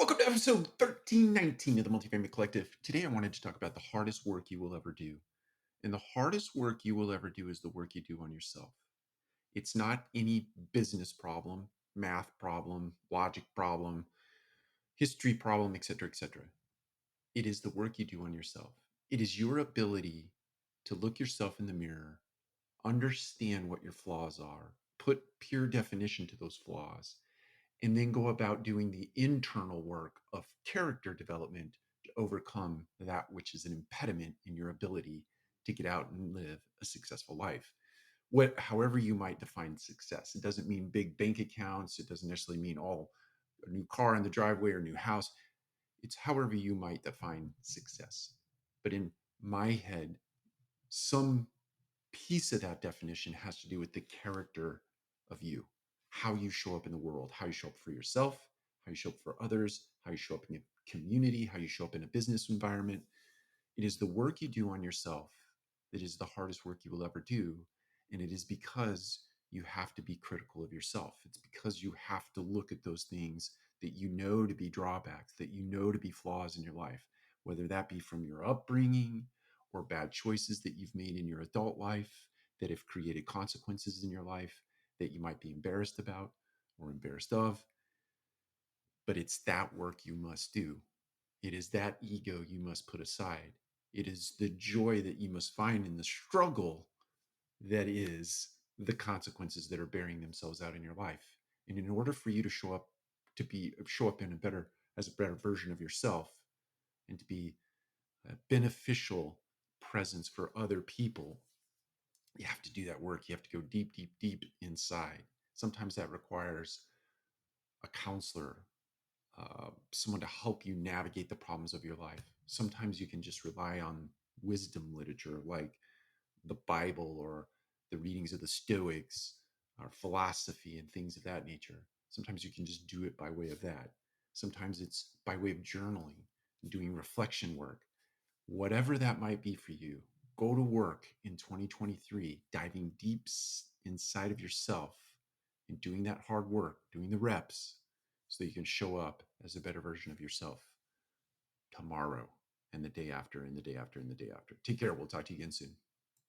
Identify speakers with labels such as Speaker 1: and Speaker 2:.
Speaker 1: Welcome to episode 1319 of the Multifamily Collective. Today I wanted to talk about the hardest work you will ever do. And the hardest work you will ever do is the work you do on yourself. It's not any business problem, math problem, logic problem, history problem, etc., etc. It is the work you do on yourself. It is your ability to look yourself in the mirror, understand what your flaws are, put pure definition to those flaws, and then go about doing the internal work of character development to overcome that which is an impediment in your ability to get out and live a successful life. However you might define success. It doesn't mean big bank accounts. It doesn't necessarily mean a new car in the driveway or a new house. It's however you might define success. But in my head, some piece of that definition has to do with the character of you, how you show up in the world, how you show up for yourself, how you show up for others, how you show up in a community, how you show up in a business environment. It is the work you do on yourself that is the hardest work you will ever do. And it is because you have to be critical of yourself. It's because you have to look at those things that you know to be drawbacks, that you know to be flaws in your life, whether that be from your upbringing or bad choices that you've made in your adult life that have created consequences in your life that you might be embarrassed about or embarrassed of. But it's that work you must do. It is that ego you must put aside. It is the joy that you must find in the struggle that is the consequences that are bearing themselves out in your life. And in order for you to show up in a better as a better version of yourself and to be a beneficial presence for other people, you have to do that work. You have to go deep, deep, deep inside. Sometimes that requires a counselor, someone to help you navigate the problems of your life. Sometimes you can just rely on wisdom literature like the Bible or the readings of the Stoics or philosophy and things of that nature. Sometimes you can just do it by way of that. Sometimes it's by way of journaling, doing reflection work. Whatever that might be for you, go to work in 2023, diving deep inside of yourself and doing that hard work, doing the reps, so that you can show up as a better version of yourself tomorrow and the day after and the day after and the day after. Take care. We'll talk to you again soon.